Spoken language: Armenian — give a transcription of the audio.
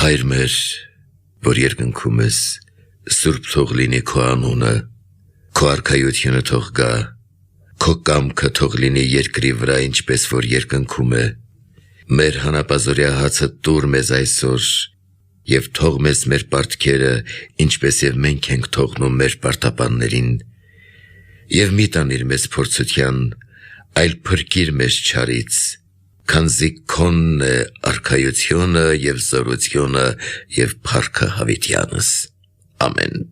Հայր մեր, որ երկնքում ես, սուրբ թող լինի քո անունը, քո արքայությունը թող գա, քո կամքը թող լինի երկրի վրա, ինչպես որ երկնքում է, մեր հանապազորյա հացը տուր մեզ այսօր, և թող մեզ մեր պարտքերը, ինչպես և մենք ենք թողնում մեր պարտապաններին, և մի տանիր մեզ փորձության, այլ փրկիր մեզ չարից, քանզի քոնն է արքայությունը և զորությունը և փառքը հավիտյանս, ամեն։